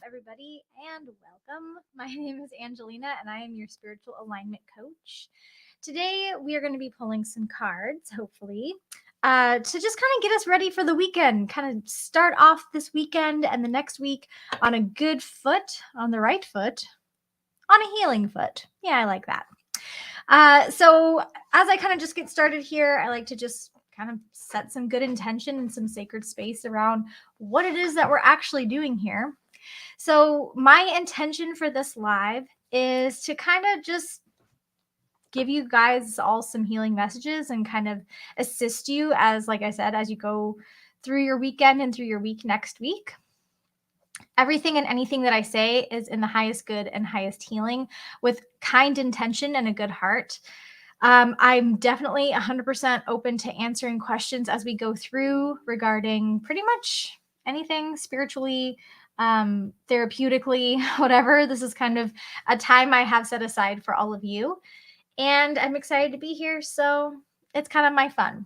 everybody, and welcome. My name is Angelina, and I am your spiritual alignment coach. Today, we are going to be pulling some cards, hopefully, to just kind of get us ready for the weekend, kind of start off this weekend and the next week on a good foot, on the right foot, on a healing foot. Yeah, I like that. So, as I kind of just get started here, I like to just kind of set some good intention and some sacred space around what it is that we're actually doing here. So, my intention for this live is to kind of just give you guys all some healing messages and kind of assist you as, like I said, as you go through your weekend and through your week next week. Everything and anything that I say is in the highest good and highest healing with kind intention and a good heart. I'm definitely 100% open to answering questions as we go through regarding pretty much anything spiritually, therapeutically, whatever. This is kind of a time I have set aside for all of you. And I'm excited to be here. So it's kind of my fun.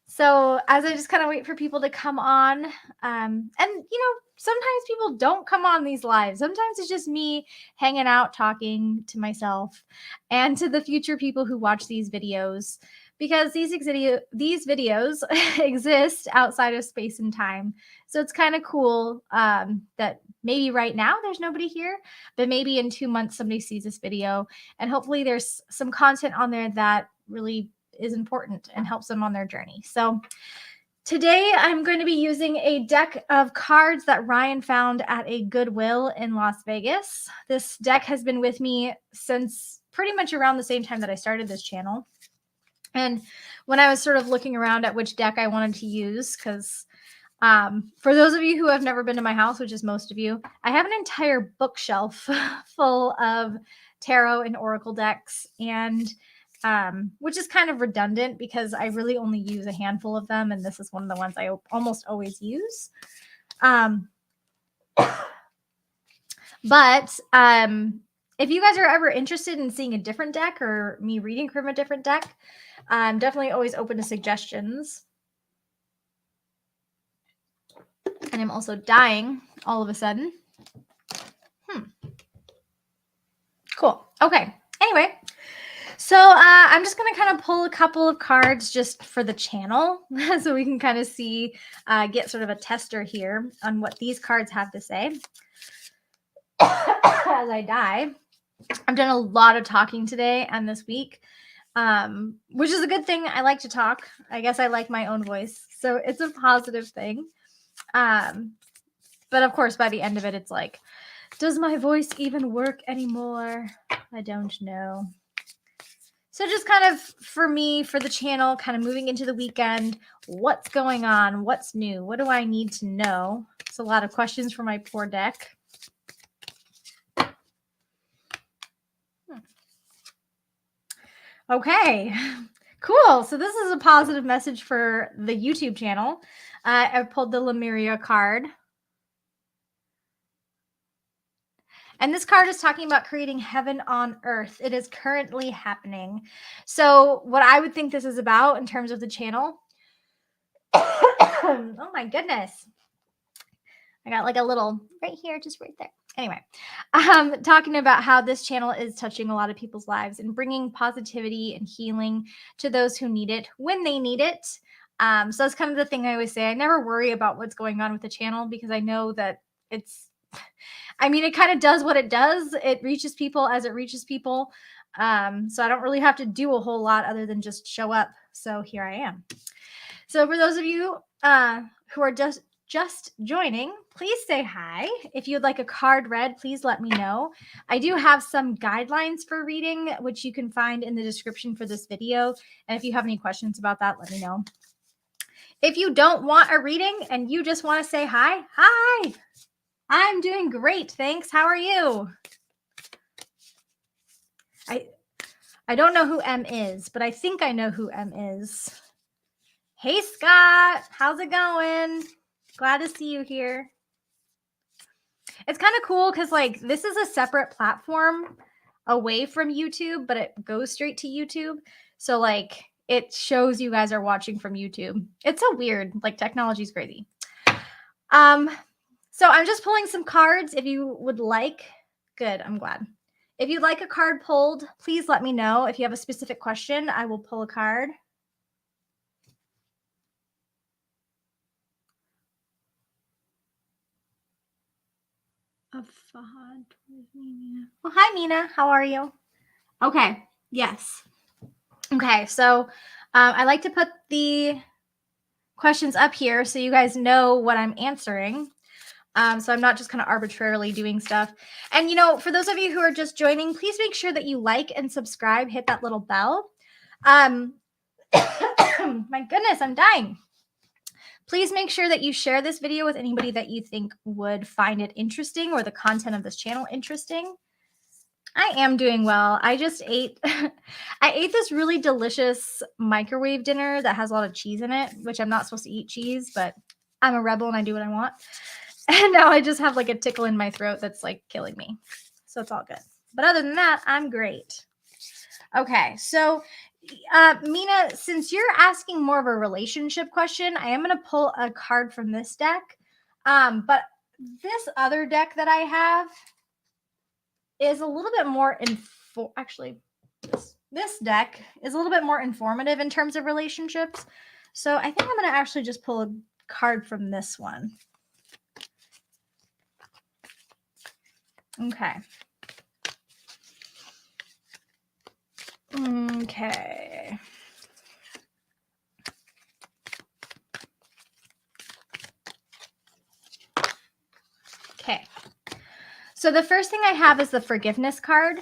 So as I just kind of wait for people to come on, and sometimes people don't come on these lives. Sometimes it's just me hanging out, talking to myself and to the future people who watch these videos, because these videos exist outside of space and time. So it's kind of cool that maybe right now there's nobody here, but maybe in 2 months somebody sees this video, and hopefully there's some content on there that really is important and helps them on their journey. So today I'm going to be using a deck of cards that Ryan found at a Goodwill in Las Vegas. This deck has been with me since pretty much around the same time that I started this channel. And when I was sort of looking around at which deck I wanted to use, because for those of you who have never been to my house, which is most of you, I have an entire bookshelf full of tarot and oracle decks, and which is kind of redundant because I really only use a handful of them, and this is one of the ones I almost always use. But if you guys are ever interested in seeing a different deck or me reading from a different deck, I'm definitely always open to suggestions. And I'm also dying all of a sudden. Cool. Okay. Anyway. So I'm just going to kind of pull a couple of cards just for the channel so we can kind of see, get sort of a tester here on what these cards have to say. As I die, I've done a lot of talking today and this week, which is a good thing. I like to talk. I guess I like my own voice. So it's a positive thing. But of course, by the end of it, it's like, does my voice even work anymore? I don't know. So just kind of for me, for the channel, kind of moving into the weekend, what's going on? What's new? What do I need to know? It's a lot of questions for my poor deck. Okay, cool. So this is a positive message for the YouTube channel. I pulled the Lemuria card. And this card is talking about creating heaven on earth. It is currently happening. So what I would think this is about in terms of the channel. Oh my goodness. I got like a little right here, just right there. Anyway, talking about how this channel is touching a lot of people's lives and bringing positivity and healing to those who need it when they need it. So that's kind of the thing I always say. I never worry about what's going on with the channel because I know that it kind of does what it does. It reaches people as it reaches people. So I don't really have to do a whole lot other than just show up. So here I am. So for those of you who are just joining, please say hi. If you'd like a card read, please let me know. I do have some guidelines for reading, which you can find in the description for this video. And if you have any questions about that, let me know. If you don't want a reading and you just want to say hi, hi. I'm doing great, thanks. How are you? I don't know who M is, but I think I know who M is. Hey, Scott. How's it going? Glad to see you here. It's kind of cool because, like, this is a separate platform away from YouTube, but it goes straight to YouTube. So, like, it shows you guys are watching from YouTube. It's so weird. Like, technology is crazy. So I'm just pulling some cards if you would like. Good, I'm glad. If you'd like a card pulled, please let me know. If you have a specific question, I will pull a card. Well, hi, Mina. How are you? Okay. Yes. Okay. So I like to put the questions up here so you guys know what I'm answering. So I'm not just kind of arbitrarily doing stuff. And, for those of you who are just joining, please make sure that you like and subscribe, hit that little bell. My goodness, I'm dying. Please make sure that you share this video with anybody that you think would find it interesting or the content of this channel interesting. I am doing well. I just ate I ate this really delicious microwave dinner that has a lot of cheese in it, which I'm not supposed to eat cheese, but I'm a rebel and I do what I want. And now I just have like a tickle in my throat that's like killing me. So it's all good. But other than that, I'm great. Okay, so Mina, since you're asking more of a relationship question, I am going to pull a card from this deck. But this other deck that I have is a little bit more actually this deck is a little bit more informative in terms of relationships. So I think I'm going to actually just pull a card from this one. Okay. Okay. Okay. So the first thing I have is the forgiveness card.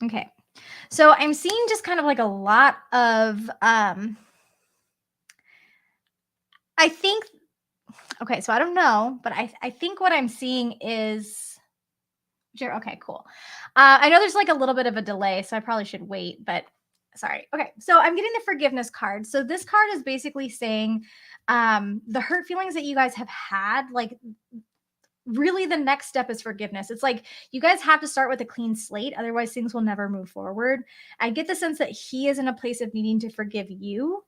Okay. So I'm seeing just kind of like a lot of I think okay, so I don't know, but I think what I'm seeing is okay, cool. I know there's like a little bit of a delay, so I probably should wait, but sorry. Okay, so I'm getting the forgiveness card. So this card is basically saying the hurt feelings that you guys have had, like really the next step is forgiveness. It's like you guys have to start with a clean slate, otherwise things will never move forward. I get the sense that he is in a place of needing to forgive you.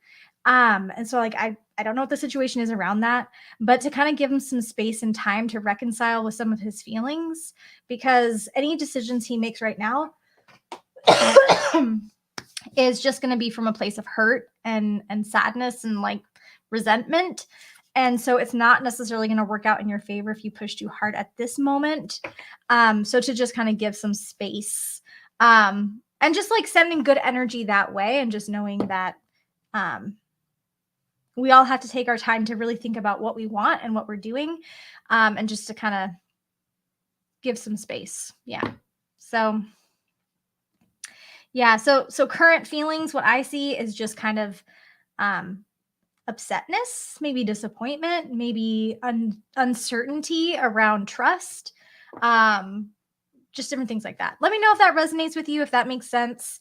And so like I don't know what the situation is around that, but to kind of give him some space and time to reconcile with some of his feelings, because any decisions he makes right now is just going to be from a place of hurt and sadness and like resentment. And so it's not necessarily going to work out in your favor if you push too hard at this moment. So to just kind of give some space and just like sending good energy that way, and just knowing that we all have to take our time to really think about what we want and what we're doing, and just to kind of give some space. Yeah. So yeah. So current feelings, what I see is just kind of upsetness, maybe disappointment, maybe uncertainty around trust, just different things like that. Let me know if that resonates with you, if that makes sense.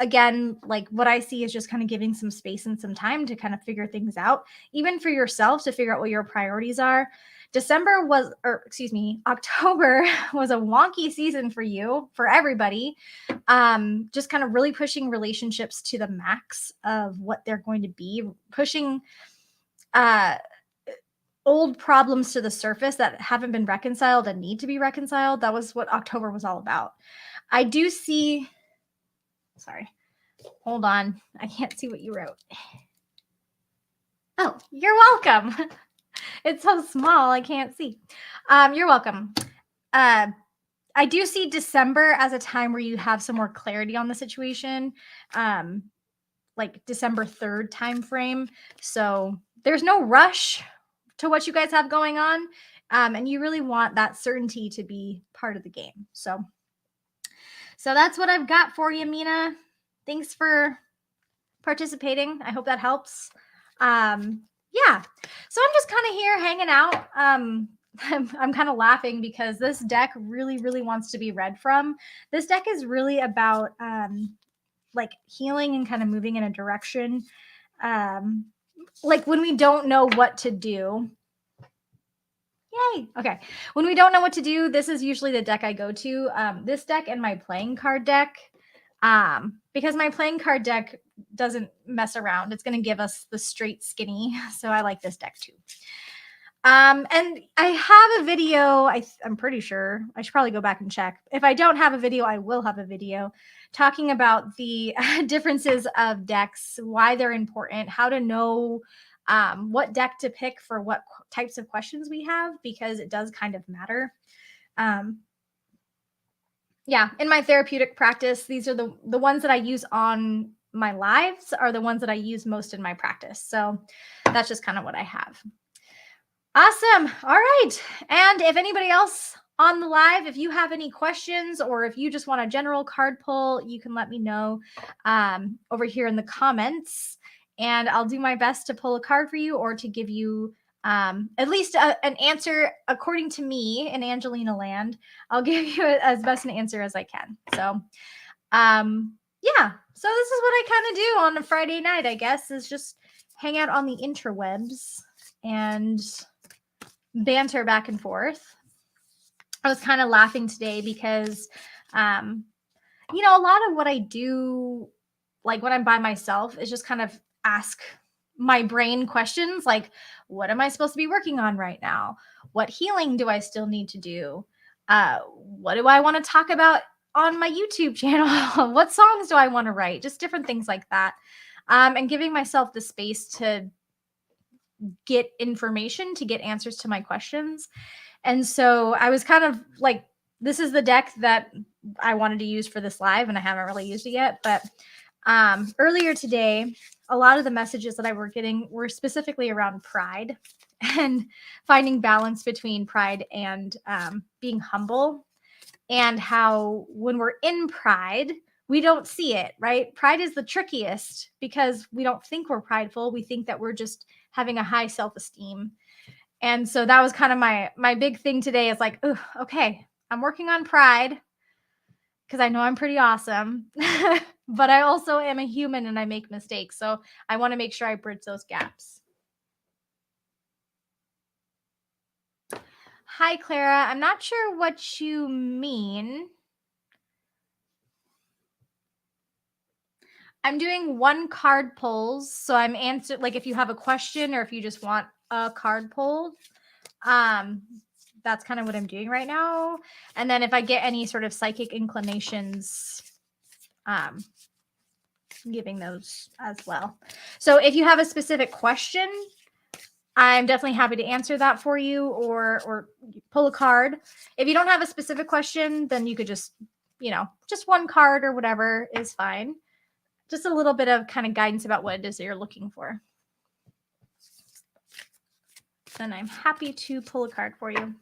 Again, like what I see is just kind of giving some space and some time to kind of figure things out, even for yourself, to figure out what your priorities are. October was a wonky season for you, for everybody. Just kind of really pushing relationships to the max of what they're going to be, pushing old problems to the surface that haven't been reconciled and need to be reconciled. That was what October was all about. I do see, sorry, hold on. I can't see what you wrote. Oh, you're welcome. It's so small, I can't see. You're welcome. I do see December as a time where you have some more clarity on the situation, like December 3rd time frame. So there's no rush to what you guys have going on, and you really want that certainty to be part of the game. So that's what I've got for you, Mina. Thanks for participating. I hope that helps. Yeah. So I'm just kind of here hanging out. I'm kind of laughing because this deck really, really wants to be read from. This deck is really about like healing and kind of moving in a direction. Like when we don't know what to do. Yay. Okay. When we don't know what to do, this is usually the deck I go to. This deck and my playing card deck. Because my playing card deck doesn't mess around. It's going to give us the straight skinny. So I like this deck too. And I have a video. I'm pretty sure I should probably go back and check. If I don't have a video, I will have a video talking about the differences of decks, why they're important, how to know what deck to pick for what types of questions we have, because it does kind of matter. Yeah, in my therapeutic practice, these are the ones that I use on my lives are the ones that I use most in my practice. So that's just kind of what I have. Awesome. All right. And if anybody else on the live, if you have any questions or if you just want a general card pull, you can let me know over here in the comments, and I'll do my best to pull a card for you or to give you at least an answer according to me in Angelina land. I'll give you as best an answer as I can. So yeah, so this is what I kind of do on a Friday night, I guess, is just hang out on the interwebs and banter back and forth. I was kind of laughing today because, you know, a lot of what I do, like when I'm by myself, is just kind of ask my brain questions like, what am I supposed to be working on right now? What healing do I still need to do? What do I want to talk about on my YouTube channel? What songs do I want to write? Just different things like that. And giving myself the space to get information, to get answers to my questions. And so I was kind of like, this is the deck that I wanted to use for this live, and I haven't really used it yet. But earlier today, a lot of the messages that I were getting were specifically around pride and finding balance between pride and being humble, and how when we're in pride, we don't see it, right? Pride is the trickiest because we don't think we're prideful. We think that we're just having a high self-esteem. And so that was kind of my big thing today, is like, oh, okay, I'm working on pride because I know I'm pretty awesome, but I also am a human and I make mistakes. So I want to make sure I bridge those gaps. Hi, Clara. I'm not sure what you mean. I'm doing one card pulls. So I'm answering, like if you have a question or if you just want a card pull, that's kind of what I'm doing right now. And then if I get any sort of psychic inclinations, giving those as well. So if you have a specific question, I'm definitely happy to answer that for you, or pull a card. If you don't have a specific question, then you could just, you know, just one card or whatever is fine. Just a little bit of kind of guidance about what it is that you're looking for. Then I'm happy to pull a card for you.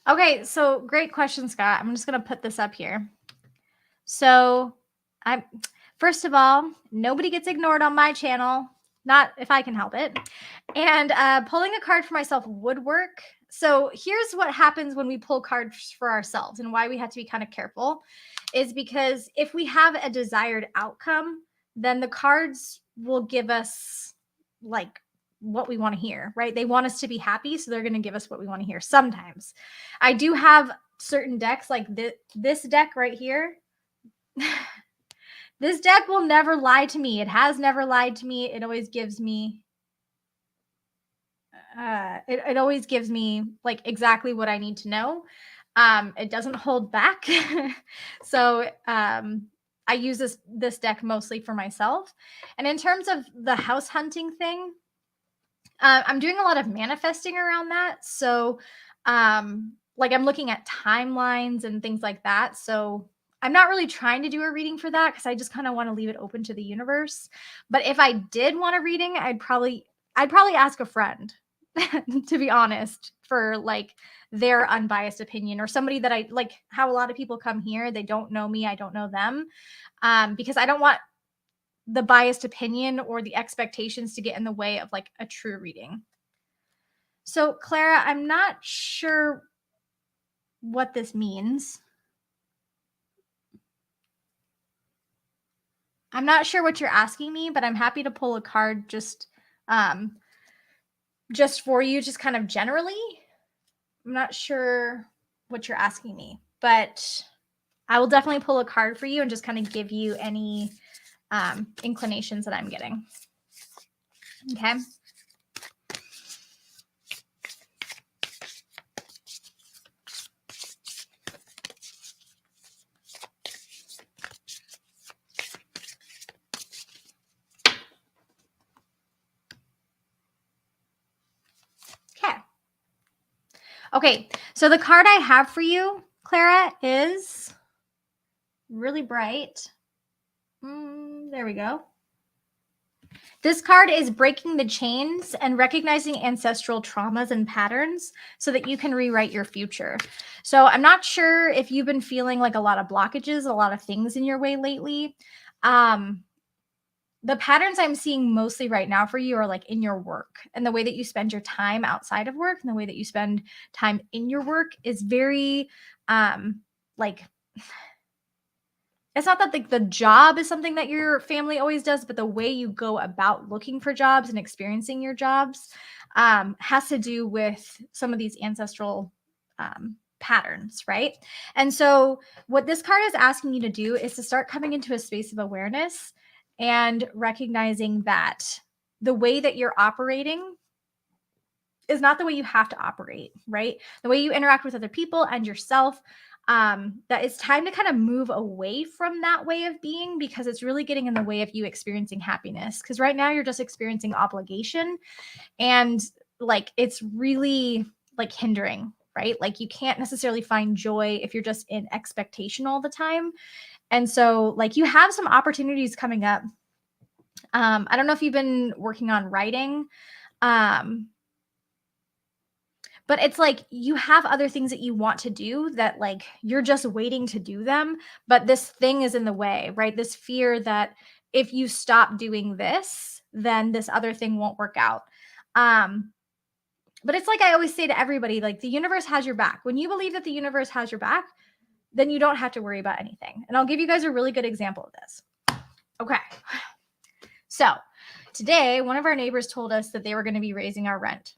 Okay, so great question, Scott. I'm just going to put this up here. So first of all, nobody gets ignored on my channel, not if I can help it. And pulling a card for myself would work. So here's what happens when we pull cards for ourselves, and why we have to be kind of careful is because if we have a desired outcome, then the cards will give us like what we want to hear, right? They want us to be happy, so they're going to give us what we want to hear. Sometimes I do have certain decks like this deck right here. This deck will never lie to me. It has never lied to me. It always gives me it always gives me like exactly what I need to know. It doesn't hold back. So I use this deck mostly for myself. And in terms of the house hunting thing, I'm doing a lot of manifesting around that. So like I'm looking at timelines and things like that. So I'm not really trying to do a reading for that because I just kind of want to leave it open to the universe. But if I did want a reading, I'd probably ask a friend, to be honest, for like their unbiased opinion, or somebody that I like. How a lot of people come here, they don't know me, I don't know them, because I don't want the biased opinion or the expectations to get in the way of like a true reading. So Clara, I'm not sure what this means. I'm not sure what you're asking me, but I'm happy to pull a card just for you, just kind of generally. I'm not sure what you're asking me, but I will definitely pull a card for you and just kind of give you any inclinations that I'm getting. Okay. Okay, so the card I have for you, Clara, is really bright. There we go. This card is breaking the chains and recognizing ancestral traumas and patterns so that you can rewrite your future. So I'm not sure if you've been feeling like a lot of blockages, a lot of things in your way lately. The patterns I'm seeing mostly right now for you are like in your work, and the way that you spend your time outside of work and the way that you spend time in your work is very like it's not that the job is something that your family always does, but the way you go about looking for jobs and experiencing your jobs has to do with some of these ancestral patterns, right? And so, what this card is asking you to do is to start coming into a space of awareness and recognizing that the way that you're operating is not the way you have to operate, right? The way you interact with other people and yourself, that it's time to kind of move away from that way of being because it's really getting in the way of you experiencing happiness. Because right now you're just experiencing obligation and like it's really like hindering, right? Like you can't necessarily find joy if you're just in expectation all the time. And so, like, you have some opportunities coming up. I don't know if you've been working on writing. But it's like you have other things that you want to do that like you're just waiting to do them, but this thing is in the way, right? This fear that if you stop doing this, then this other thing won't work out. Um, but it's like I always say to everybody, like the universe has your back. When you believe that the universe has your back, then you don't have to worry about anything. And I'll give you guys a really good example of this. Okay. So today, one of our neighbors told us that they were going to be raising our rent.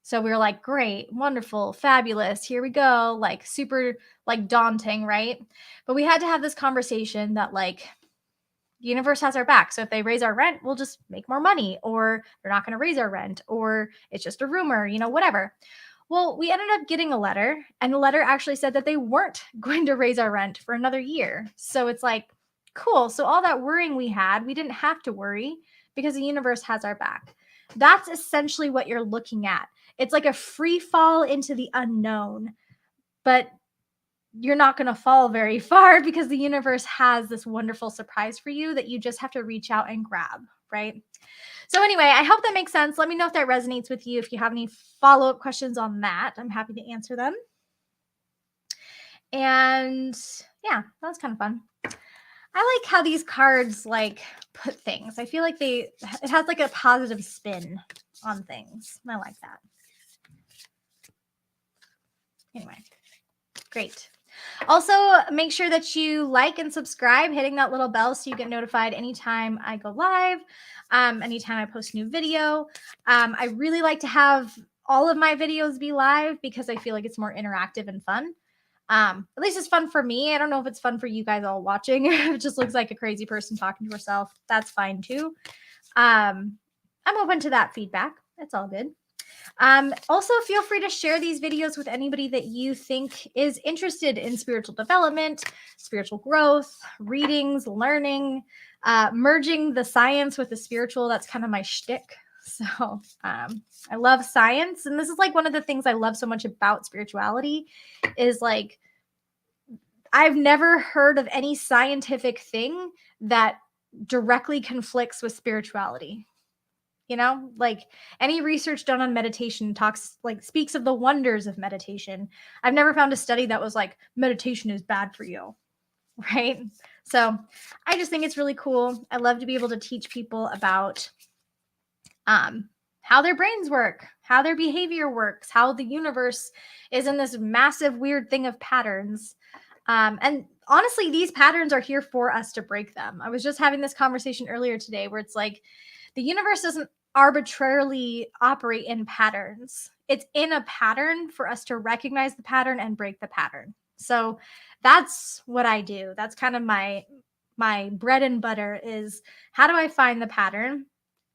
So we were like, great, wonderful, fabulous. Here we go. Like super like daunting, right? But we had to have this conversation that like the universe has our back. So if they raise our rent, we'll just make more money, or they're not going to raise our rent, or it's just a rumor, whatever. Well, we ended up getting a letter, and the letter actually said that they weren't going to raise our rent for another year. So it's like, cool. So all that worrying we had, we didn't have to worry because the universe has our back. That's essentially what you're looking at. It's like a free fall into the unknown, but you're not going to fall very far because the universe has this wonderful surprise for you that you just have to reach out and grab, right? So anyway, I hope that makes sense. Let me know if that resonates with you. If you have any follow-up questions on that, I'm happy to answer them. And yeah, that was kind of fun. I like how these cards like put things. I feel like it has like a positive spin on things. I like that. Anyway, great. Also, make sure that you like and subscribe, hitting that little bell so you get notified anytime I go live, anytime I post a new video. I really like to have all of my videos be live because I feel like it's more interactive and fun. At least it's fun for me. I don't know if it's fun for you guys all watching. It just looks like a crazy person talking to herself. That's fine too. I'm open to that feedback. It's all good. Also, feel free to share these videos with anybody that you think is interested in spiritual development, spiritual growth, readings, learning, merging the science with the spiritual. That's kind of my shtick. So I love science. And this is like one of the things I love so much about spirituality is like, I've never heard of any scientific thing that directly conflicts with spirituality. Like any research done on meditation speaks of the wonders of meditation. I've never found a study that was like meditation is bad for you, right? So I just think it's really cool. I love to be able to teach people about how their brains work, how their behavior works, how the universe is in this massive weird thing of patterns. And honestly, these patterns are here for us to break them. I was just having this conversation earlier today where it's like the universe doesn't arbitrarily operate in patterns. It's in a pattern for us to recognize the pattern and break the pattern. So that's what I do. That's kind of my bread and butter is how do I find the pattern?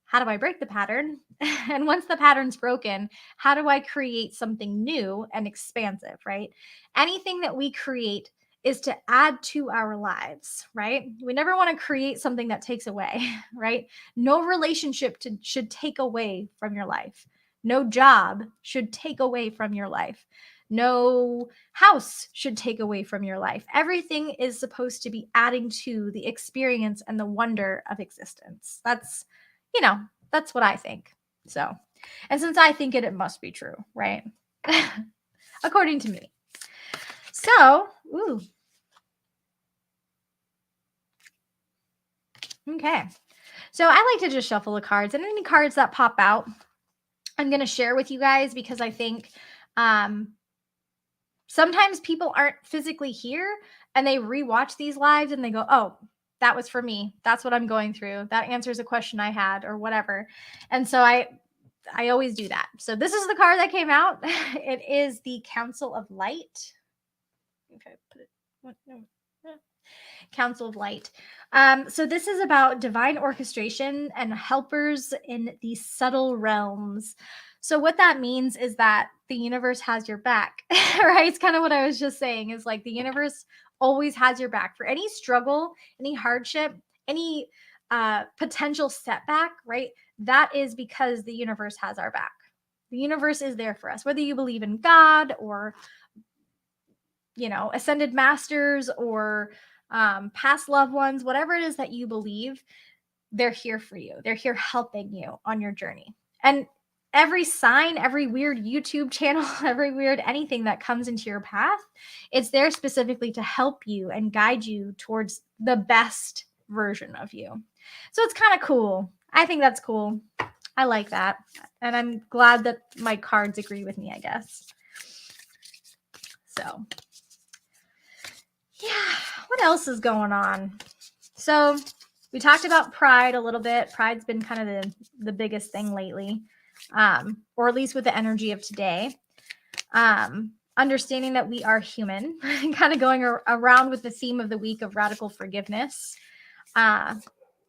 How do I break the pattern? And once the pattern's broken, how do I create something new and expansive, right? Anything that we create is to add to our lives, right? We never want to create something that takes away, right? No relationship should take away from your life. No job should take away from your life. No house should take away from your life. Everything is supposed to be adding to the experience and the wonder of existence. That's what I think. So, and since I think it, it must be true, right? According to me. So, ooh. Okay. So I like to just shuffle the cards, and any cards that pop out, I'm going to share with you guys because I think sometimes people aren't physically here and they rewatch these lives and they go, oh, that was for me. That's what I'm going through. That answers a question I had or whatever. And so I always do that. So this is the card that came out. It is the Council of Light. Okay, put it. Council of Light. So this is about divine orchestration and helpers in the subtle realms. So what that means is that the universe has your back, right? It's kind of what I was just saying is like the universe always has your back for any struggle, any hardship, any potential setback, right? That is because the universe has our back. The universe is there for us, whether you believe in God or, ascended masters or past loved ones, whatever it is that you believe, they're here for you. They're here helping you on your journey. And every sign, every weird YouTube channel, every weird anything that comes into your path, it's there specifically to help you and guide you towards the best version of you. So it's kind of cool. I think that's cool. I like that. And I'm glad that my cards agree with me, I guess. So, yeah, what else is going on? So we talked about pride a little bit. Pride's been kind of the biggest thing lately, or at least with the energy of today. Understanding that we are human, kind of going around with the theme of the week of radical forgiveness, and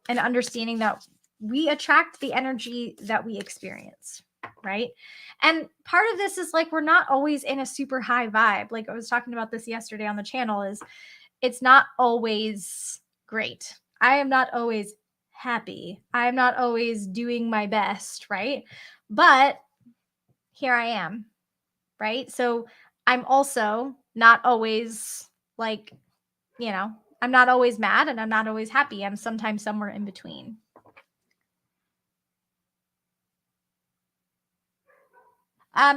understanding that we attract the energy that we experience, right? And part of this is like we're not always in a super high vibe. Like I was talking about this yesterday on the channel, is it's not always great. I am not always happy. I am not always doing my best, right? But here I am, right? So I'm also not always like, I'm not always mad and I'm not always happy. I'm sometimes somewhere in between.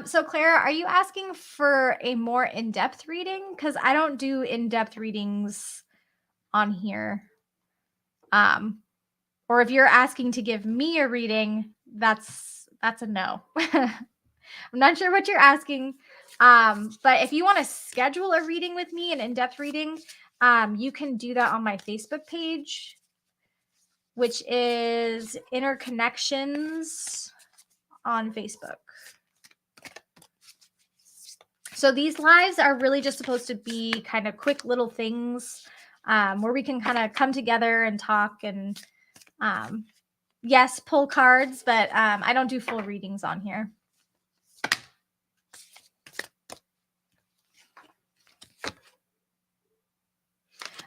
So Clara, are you asking for a more in-depth reading? Because I don't do in-depth readings on here. Or if you're asking to give me a reading, that's a no. I'm not sure what you're asking. But if you want to schedule a reading with me, an in-depth reading, you can do that on my Facebook page, which is Interconnections on Facebook. So these lives are really just supposed to be kind of quick little things where we can kind of come together and talk and, yes, pull cards, but I don't do full readings on here.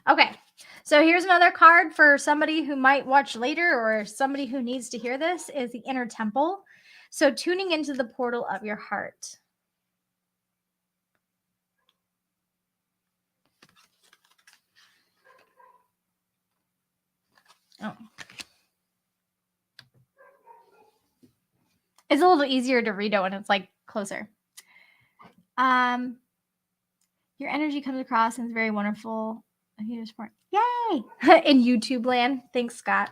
Okay, so here's another card for somebody who might watch later or somebody who needs to hear this is the Inner Temple. So tuning into the portal of your heart. Oh. It's a little easier to read it when it's like closer. Your energy comes across and is very wonderful. Yay! In YouTube land. Thanks, Scott.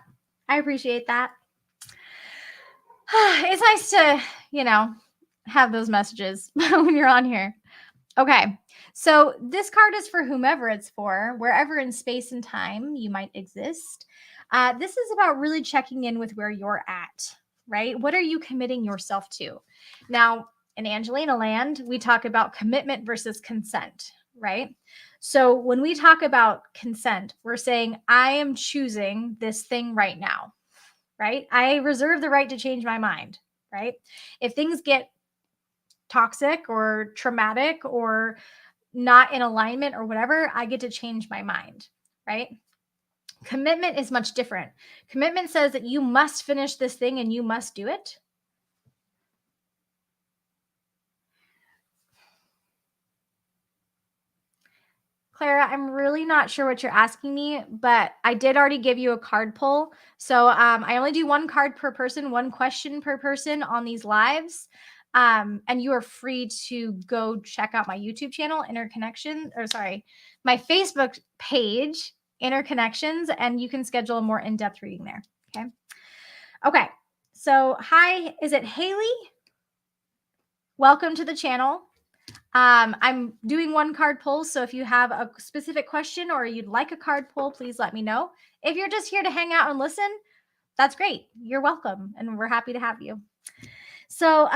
I appreciate that. It's nice to, have those messages when you're on here. Okay, so this card is for whomever it's for, wherever in space and time you might exist. This is about really checking in with where you're at, right? What are you committing yourself to? Now, in Angelina land, we talk about commitment versus consent, right? So when we talk about consent, we're saying, I am choosing this thing right now, right? I reserve the right to change my mind, right? If things get toxic or traumatic or not in alignment or whatever, I get to change my mind, right? Commitment is much different. Commitment says that you must finish this thing and you must do it. Clara, I'm really not sure what you're asking me, but I did already give you a card pull. So I only do one card per person, one question per person on these lives. And you are free to go check out my YouTube channel, my Facebook page, Interconnections, and you can schedule a more in-depth reading there. Okay. Okay. So, hi, is it Haley? Welcome to the channel. I'm doing one card pull, so if you have a specific question or you'd like a card pull, please let me know. If you're just here to hang out and listen, that's great. You're welcome, and we're happy to have you. So,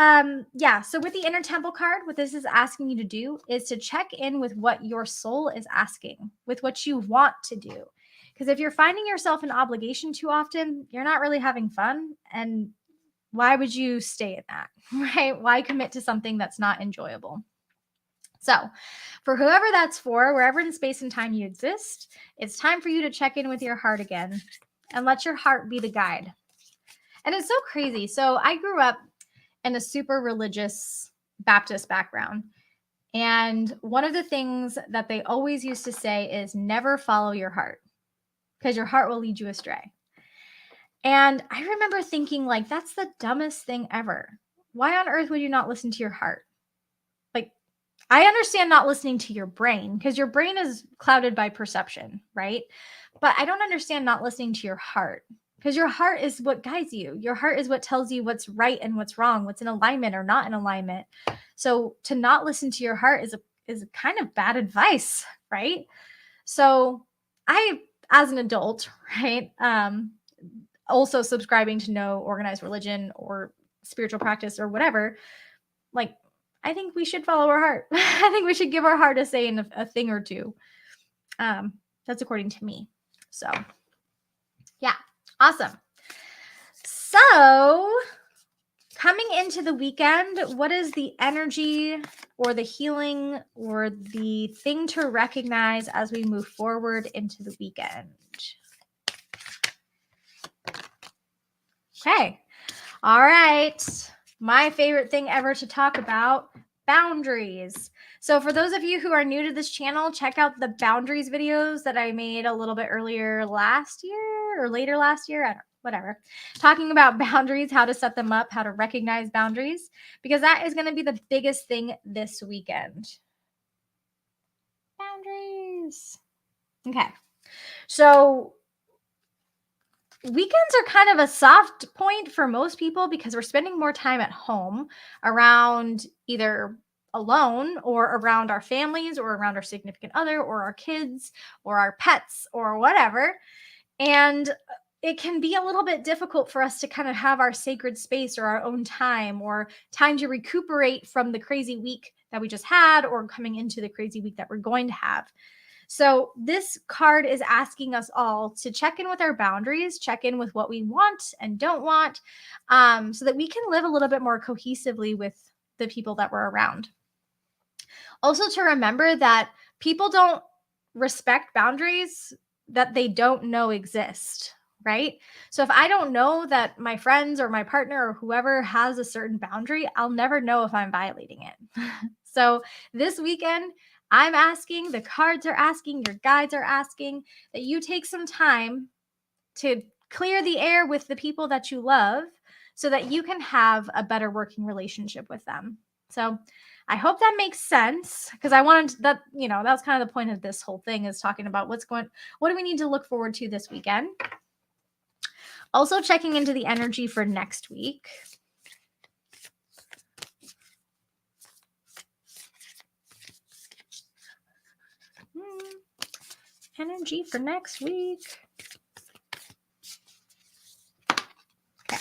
so with the Inner Temple card, what this is asking you to do is to check in with what your soul is asking, with what you want to do. Because if you're finding yourself in obligation too often, you're not really having fun. And why would you stay in that, right? Why commit to something that's not enjoyable? So, for whoever that's for, wherever in space and time you exist, it's time for you to check in with your heart again and let your heart be the guide. And it's so crazy. So, I grew up in a super religious Baptist background. And one of the things that they always used to say is never follow your heart because your heart will lead you astray. And I remember thinking, like, that's the dumbest thing ever. Why on earth would you not listen to your heart? Like, I understand not listening to your brain because your brain is clouded by perception, right? But I don't understand not listening to your heart because your heart is what guides you. Your heart is what tells you what's right and what's wrong, what's in alignment or not in alignment. So to not listen to your heart is a kind of bad advice, right? So I, as an adult, right, also subscribing to no organized religion or spiritual practice or whatever, like, I think we should follow our heart. I think we should give our heart a say in a thing or two. That's according to me. So, yeah, awesome. So, coming into the weekend, what is the energy or the healing or the thing to recognize as we move forward into the weekend? Okay. All right. My favorite thing ever to talk about, boundaries. So for those of you who are new to this channel, check out the boundaries videos that I made a little bit earlier last year or later last year. I don't know, whatever. Talking about boundaries, how to set them up, how to recognize boundaries, because that is going to be the biggest thing this weekend. Boundaries. Okay. So weekends are kind of a soft point for most people because we're spending more time at home around either alone or around our families or around our significant other or our kids or our pets or whatever. And it can be a little bit difficult for us to kind of have our sacred space or our own time or time to recuperate from the crazy week that we just had or coming into the crazy week that we're going to have. So this card is asking us all to check in with our boundaries, check in with what we want and don't want, so that we can live a little bit more cohesively with the people that we're around. Also to remember that people don't respect boundaries that they don't know exist, right? So if I don't know that my friends or my partner or whoever has a certain boundary, I'll never know if I'm violating it. So this weekend, I'm asking, the cards are asking, your guides are asking that you take some time to clear the air with the people that you love so that you can have a better working relationship with them. So I hope that makes sense because I wanted that, that was kind of the point of this whole thing is talking about what do we need to look forward to this weekend? Also checking into the energy for next week. energy for next week. Okay.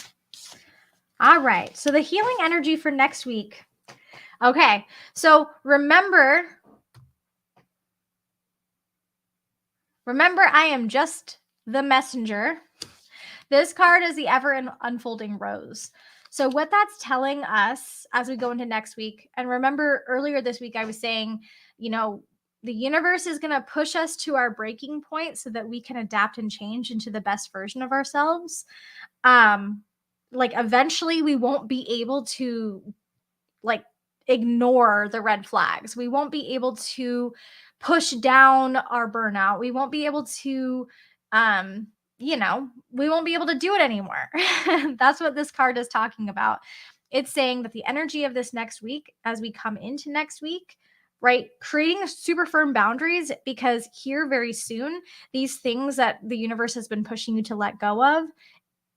All right. So the healing energy for next week. Okay. So remember, I am just the messenger. This card is the ever unfolding rose. So what that's telling us as we go into next week, and remember earlier this week I was saying, the universe is going to push us to our breaking point so that we can adapt and change into the best version of ourselves. Like eventually we won't be able to like ignore the red flags. We won't be able to push down our burnout. We won't be able to we won't be able to do it anymore. That's what this card is talking about. It's saying that the energy of this next week, as we come into next week, right, creating super firm boundaries, because here very soon, these things that the universe has been pushing you to let go of,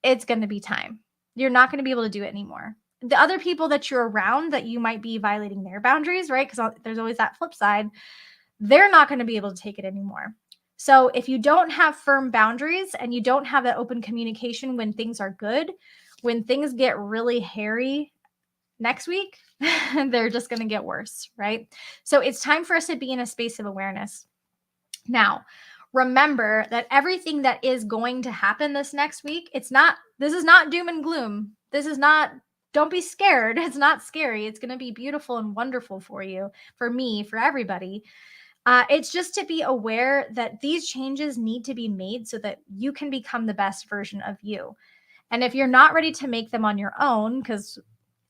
it's going to be time. You're not going to be able to do it anymore. The other people that you're around that you might be violating their boundaries, right? Because there's always that flip side. They're not going to be able to take it anymore. So if you don't have firm boundaries and you don't have that open communication when things are good, when things get really hairy next week, they're just going to get worse, right? So it's time for us to be in a space of awareness. Now, remember that everything that is going to happen this next week, this is not doom and gloom. Don't be scared. It's not scary. It's going to be beautiful and wonderful for you, for me, for everybody. It's just to be aware that these changes need to be made so that you can become the best version of you. And if you're not ready to make them on your own, because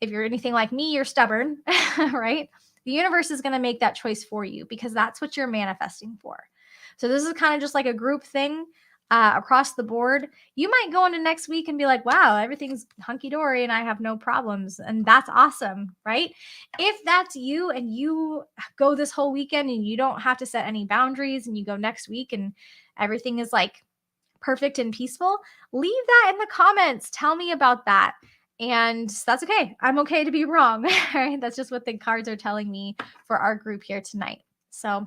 if you're anything like me, you're stubborn, right? The universe is going to make that choice for you because that's what you're manifesting for. So this is kind of just like a group thing across the board. You might go into next week and be like, wow, everything's hunky-dory and I have no problems. And that's awesome, right? If that's you and you go this whole weekend and you don't have to set any boundaries and you go next week and everything is like perfect and peaceful, leave that in the comments. Tell me about that. And that's okay. I'm okay to be wrong. Right? That's just what the cards are telling me for our group here tonight. So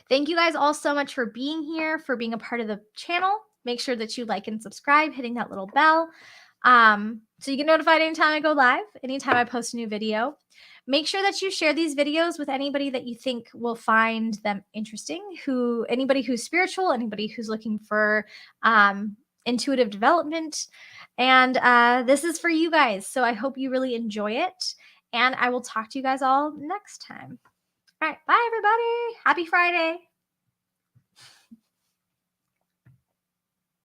thank you guys all so much for being here, for being a part of the channel. Make sure that you like and subscribe, hitting that little bell. So you get notified anytime I go live, anytime I post a new video. Make sure that you share these videos with anybody that you think will find them interesting, anybody who's spiritual, anybody who's looking for intuitive development. And this is for you guys. So I hope you really enjoy it. And I will talk to you guys all next time. All right. Bye, everybody. Happy Friday.